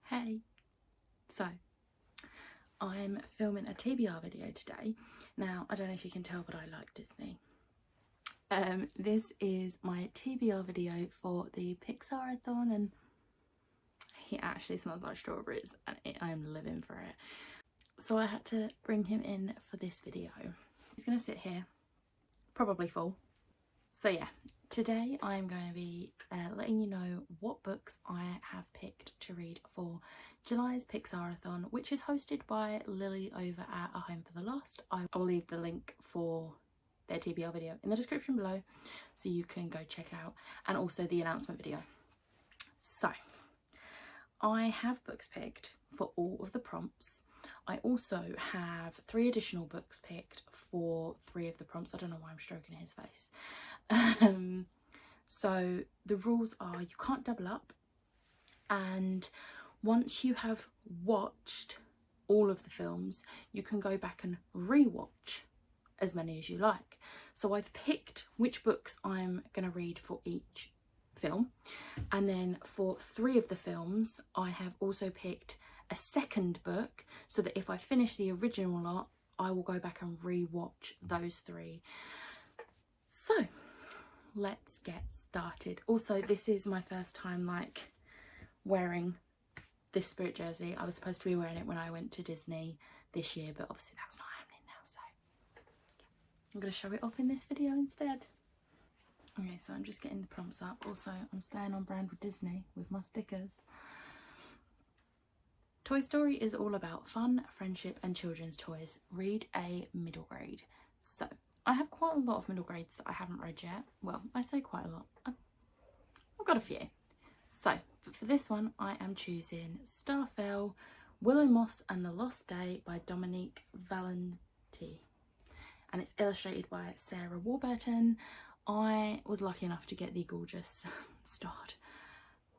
Hey, so I'm filming a TBR video today. Now, I don't know if you can tell, but I like Disney. This is my TBR video for the Pixarathon, and he actually smells like strawberries and I'm living for it. So I had to bring him in for this video. He's gonna sit here, probably full. So yeah, today I'm going to be letting you know what books I have picked to read for July's Pixarathon, which is hosted by Lily over at A Home for the Lost. I will leave the link for their TBR video in the description below so you can go check out, and also the announcement video. So I have books picked for all of the prompts. I also have 3 additional books picked for 3 of the prompts. I don't know why I'm stroking his face. So the rules are you can't double up, and once you have watched all of the films you can go back and re-watch as many as you like. So I've picked which books I'm going to read for each film, and then for 3 of the films I have also picked a second book so that if I finish the original lot I will go back and re-watch those 3. So let's get started. Also, this is my first time like wearing this spirit jersey. I was supposed to be wearing it when I went to Disney this year, but obviously that's not happening now, so I'm going to show it off in this video instead. Okay, so I'm just getting the prompts up. Also, I'm staying on brand with Disney with my stickers. Toy Story is all about fun, friendship and children's toys. Read a middle grade. So I have quite a lot of middle grades that I haven't read yet. Well, I say quite a lot. I've got a few. So, but for this one, I am choosing Starfell, Willow Moss and the Lost Day by Dominique Valenti. And it's illustrated by Sarah Warburton. I was lucky enough to get the gorgeous starred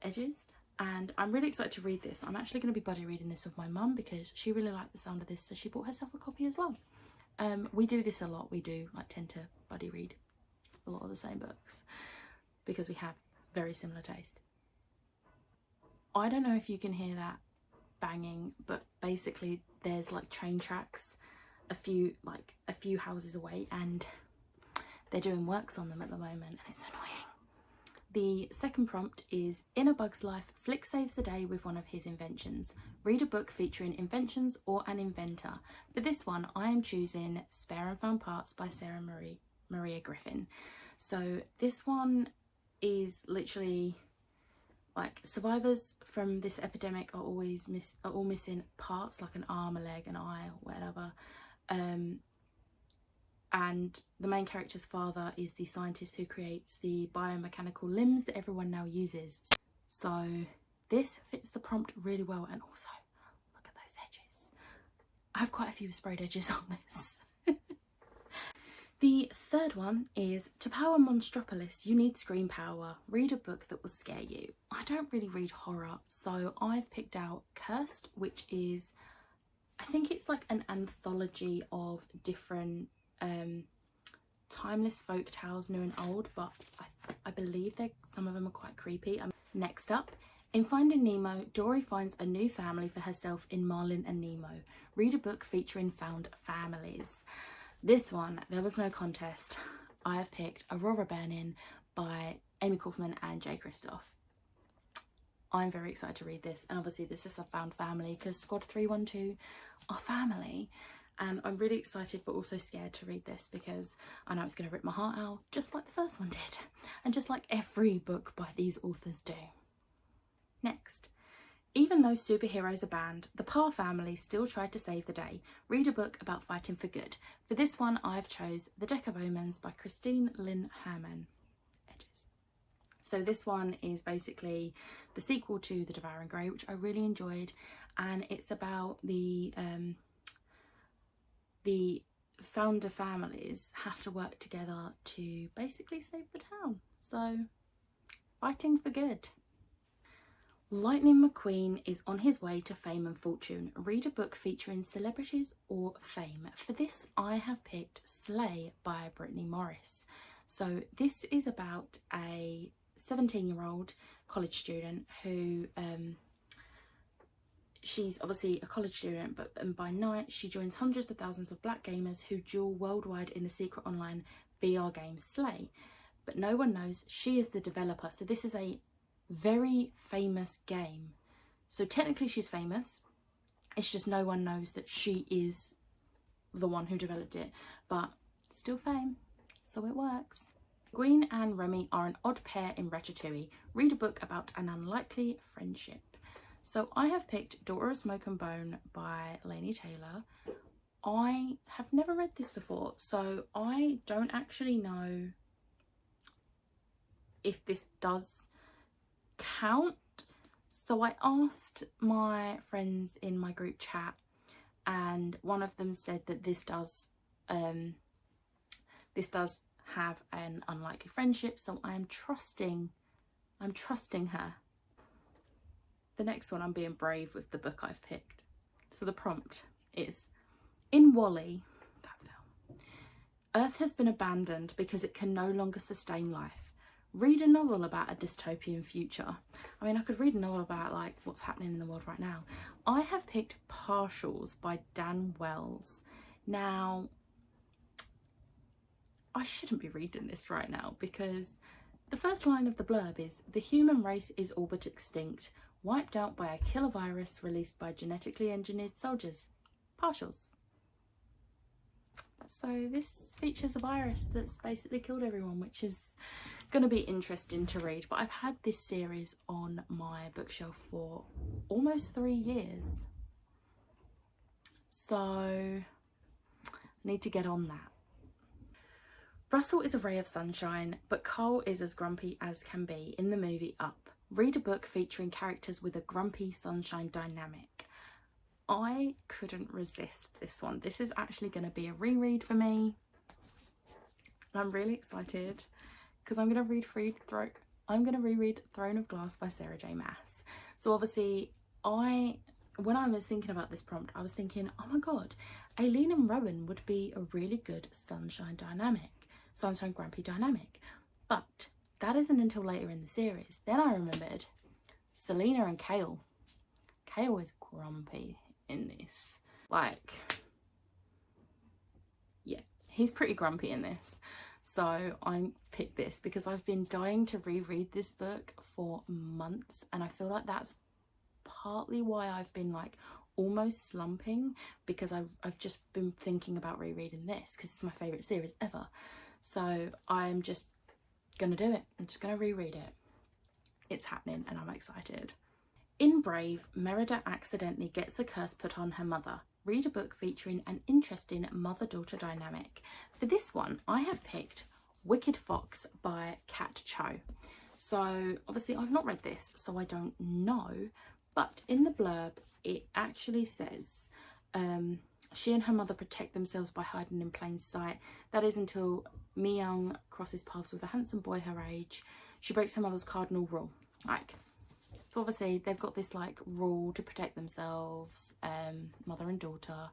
edges, and I'm really excited to read this. I'm actually going to be buddy reading this with my mum because she really liked the sound of this, so she bought herself a copy as well. We do this a lot. We do like tend to buddy read a lot of the same books because we have very similar taste. I don't know if you can hear that banging, but basically there's like train tracks a few houses away and they're doing works on them at the moment and it's annoying. The second prompt is in a bug's life, Flick saves the day with one of his inventions. Read a book featuring inventions or an inventor. For this one, I am choosing Spare and Found Parts by Sarah Maria Griffin. So this one is literally like survivors from this epidemic are all missing parts like an arm, a leg, an eye, or whatever. And the main character's father is the scientist who creates the biomechanical limbs that everyone now uses. So this fits the prompt really well, and also look at those edges. I have quite a few sprayed edges on this. The third one is to power Monstropolis you need screen power. Read a book that will scare you. I don't really read horror, so I've picked out Cursed, which is, I think it's like an anthology of different timeless folk tales, new and old, but I believe some of them are quite creepy. Next up, in Finding Nemo, Dory finds a new family for herself in Marlin and Nemo. Read a book featuring found families. This one, there was no contest. I have picked Aurora Burning by Amy Kaufman and Jay Kristoff. I'm very excited to read this, and obviously this is a found family because Squad 312 are family. And I'm really excited but also scared to read this because I know it's going to rip my heart out just like the first one did, and just like every book by these authors do. Next, even though superheroes are banned, the Parr family still tried to save the day. Read a book about fighting for good. For this one I've chose The Deck of Omens by Christine Lynn Herman. Edges. So this one is basically the sequel to The Devouring Grey, which I really enjoyed, and it's about the founder families have to work together to basically save the town. So, fighting for good. Lightning McQueen is on his way to fame and fortune. Read a book featuring celebrities or fame. For this, I have picked Slay by Britney Morris. So this is about a 17-year-old college student who she's obviously a college student, and by night she joins hundreds of thousands of black gamers who duel worldwide in the secret online VR game Slay. But no one knows she is the developer. So this is a very famous game. So technically she's famous. It's just no one knows that she is the one who developed it. But still fame. So it works. Gwyn and Remy are an odd pair in Ratatouille. Read a book about an unlikely friendship. So I have picked Daughter of Smoke and Bone by Laini Taylor. I have never read this before, so I don't actually know if this does count. So I asked my friends in my group chat, and one of them said that this does have an unlikely friendship, so I'm trusting her. The next one, I'm being brave with the book I've picked. So the prompt is, in WALL-E, that film, Earth has been abandoned because it can no longer sustain life. Read a novel about a dystopian future. I mean, I could read a novel about like what's happening in the world right now. I have picked Partials by Dan Wells. Now, I shouldn't be reading this right now because the first line of the blurb is, the human race is all but extinct, wiped out by a killer virus released by genetically engineered soldiers. Partials. So this features a virus that's basically killed everyone, which is going to be interesting to read. But I've had this series on my bookshelf for almost 3 years. So I need to get on that. Russell is a ray of sunshine, but Carl is as grumpy as can be in the movie Up. Read a book featuring characters with a grumpy sunshine dynamic. I couldn't resist this one. This is actually going to be a reread for me. And I'm really excited because I'm going to reread Throne of Glass by Sarah J. Maas. So obviously when I was thinking about this prompt, I was thinking, oh my god, Aileen and Rowan would be a really good sunshine grumpy dynamic. But that isn't until later in the series. Then I remembered Selena and Kale. Kale is grumpy in this. Like, yeah, he's pretty grumpy in this. So I picked this because I've been dying to reread this book for months, and I feel like that's partly why I've been like almost slumping, because I've just been thinking about rereading this because it's my favourite series ever. So I'm just gonna do it. I'm just gonna reread it. It's happening and I'm excited. In Brave, Merida accidentally gets a curse put on her mother. Read a book featuring an interesting mother-daughter dynamic. For this one, I have picked Wicked Fox by Kat Cho. So obviously I've not read this, so I don't know, but in the blurb it actually says she and her mother protect themselves by hiding in plain sight. That is until Mi-young crosses paths with a handsome boy her age. She breaks her mother's cardinal rule. Like, so obviously they've got this like rule to protect themselves, mother and daughter.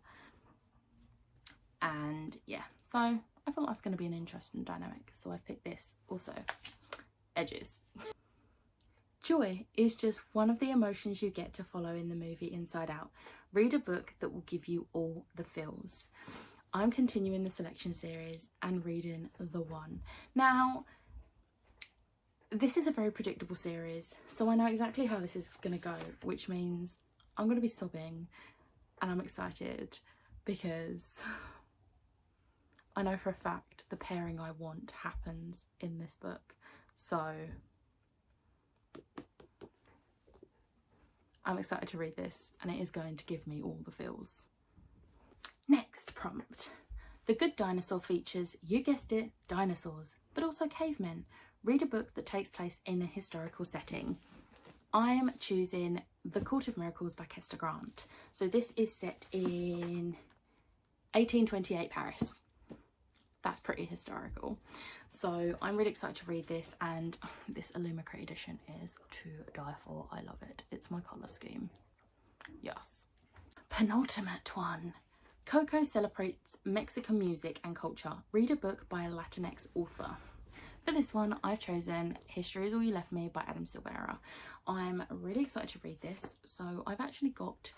And yeah, so I thought that's going to be an interesting dynamic. So I've picked this. Also, edges. Joy is just one of the emotions you get to follow in the movie Inside Out. Read a book that will give you all the feels. I'm continuing the selection series and reading The One. Now, this is a very predictable series, so I know exactly how this is going to go, which means I'm going to be sobbing, and I'm excited because I know for a fact the pairing I want happens in this book. So I'm excited to read this, and it is going to give me all the feels. Next prompt. The Good Dinosaur features, you guessed it, dinosaurs, but also cavemen. Read a book that takes place in a historical setting. I am choosing The Court of Miracles by Kester Grant. So this is set in 1828 Paris. That's pretty historical. So I'm really excited to read this, and this Illumicrate edition is to die for. I love it. It's my colour scheme. Yes. Penultimate one. Coco celebrates Mexican music and culture. Read a book by a Latinx author. For this one, I've chosen History Is All You Left Me by Adam Silvera. I'm really excited to read this. So I've actually got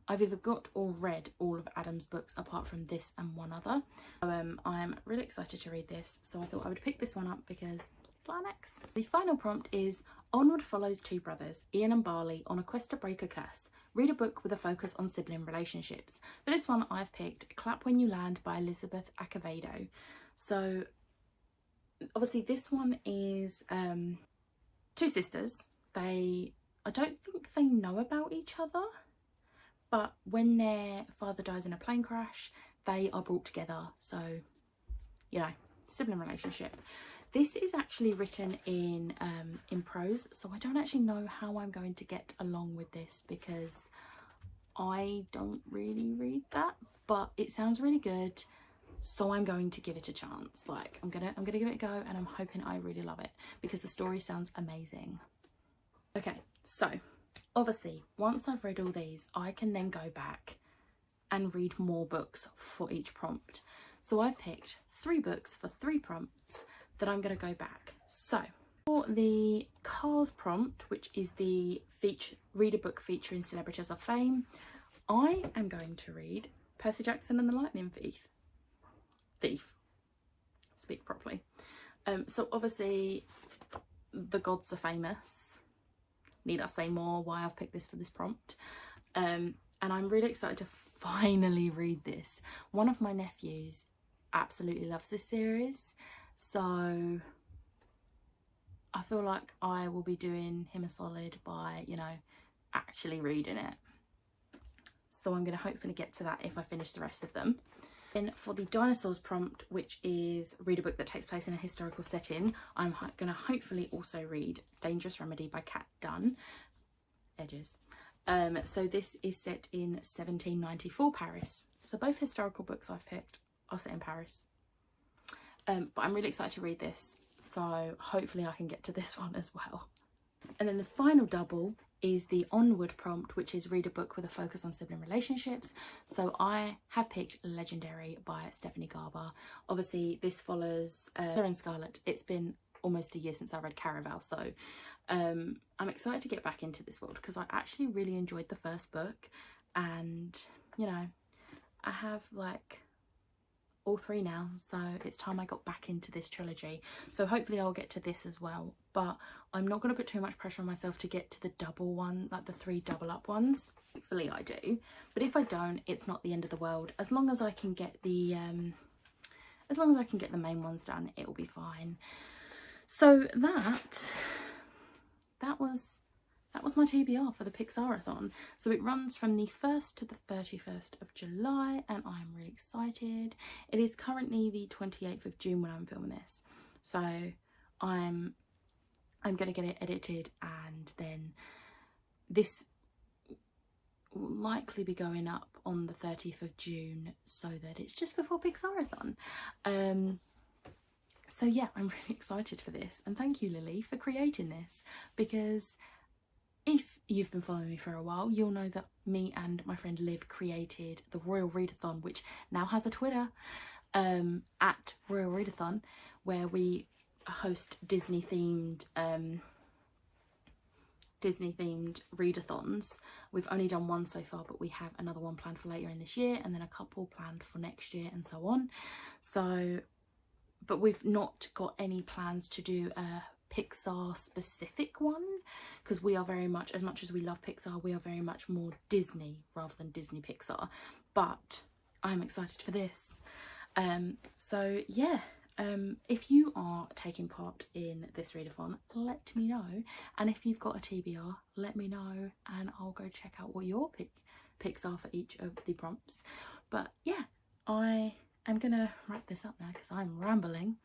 I've either got or read all of Adam's books apart from this and one other. So, I'm really excited to read this, so I thought I would pick this one up because it's Lanex. The final prompt is: onward follows two brothers, Ian and Barley, on a quest to break a curse. Read a book with a focus on sibling relationships. For this one, I've picked Clap When You Land by Elizabeth Acevedo. So obviously this one is two sisters. I don't think they know about each other, but when their father dies in a plane crash, they are brought together. So, you know, sibling relationship. This is actually written in prose, so I don't actually know how I'm going to get along with this because I don't really read that, but it sounds really good, so I'm going to give it a chance. Like, I'm gonna give it a go, and I'm hoping I really love it because the story sounds amazing. Okay, so obviously, once I've read all these, I can then go back and read more books for each prompt. So I've picked 3 books for 3 prompts that I'm going to go back. So for the Cars prompt, which is the read a book featuring celebrities of fame, I am going to read Percy Jackson and the Lightning Thief. Speak properly. So obviously the gods are famous. Need I say more why I've picked this for this prompt? And I'm really excited to finally read this. One of my nephews absolutely loves this series, so I feel like I will be doing him a solid by, you know, actually reading it. So I'm going to hopefully get to that if I finish the rest of them. Then for the dinosaurs prompt, which is read a book that takes place in a historical setting, I'm going to hopefully also read Dangerous Remedy by Kat Dunn. Edges. So this is set in 1794 Paris. So both historical books I've picked are set in Paris. But I'm really excited to read this, so hopefully I can get to this one as well. And then the final double is the onward prompt, which is read a book with a focus on sibling relationships. So I have picked Legendary by Stephanie Garber. Obviously this follows and Scarlet. It's been almost a year since I read Caraval, so I'm excited to get back into this world because I actually really enjoyed the first book, and you know, I have like all 3 now, so it's time I got back into this trilogy. So hopefully I'll get to this as well, but I'm not going to put too much pressure on myself to get to the double one, like the 3 double up ones. Hopefully I do, but if I don't, it's not the end of the world. As long as I can get the main ones done, it will be fine. So that was my TBR for the Pixarathon. So it runs from the 1st to the 31st of July, and I'm really excited. It is currently the 28th of June when I'm filming this, so I'm gonna get it edited, and then this will likely be going up on the 30th of June so that it's just before Pixarathon. So yeah, I'm really excited for this, and thank you, Lily, for creating this, because if you've been following me for a while, you'll know that me and my friend Liv created the Royal Readathon, which now has a Twitter, at Royal Readathon, where we host Disney themed readathons. We've only done one so far, but we have another one planned for later in this year, and then a couple planned for next year, and so on. So, but we've not got any plans to do a Pixar specific one, because we are very much as we love Pixar, we are very much more Disney rather than Disney Pixar. But I'm excited for this. So yeah, if you are taking part in this readathon, let me know, and if you've got a TBR, let me know, and I'll go check out what your picks are for each of the prompts. But yeah, I am gonna wrap this up now because I'm rambling.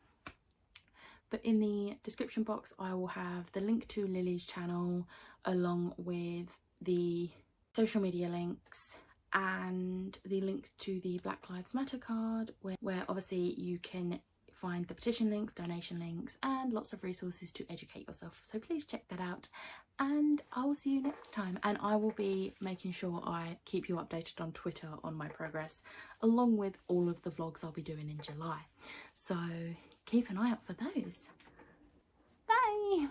But in the description box I will have the link to Lily's channel, along with the social media links and the link to the Black Lives Matter card, where obviously you can find the petition links, donation links, and lots of resources to educate yourself. So please check that out, and I will see you next time. And I will be making sure I keep you updated on Twitter on my progress, along with all of the vlogs I'll be doing in July. So keep an eye out for those. Bye!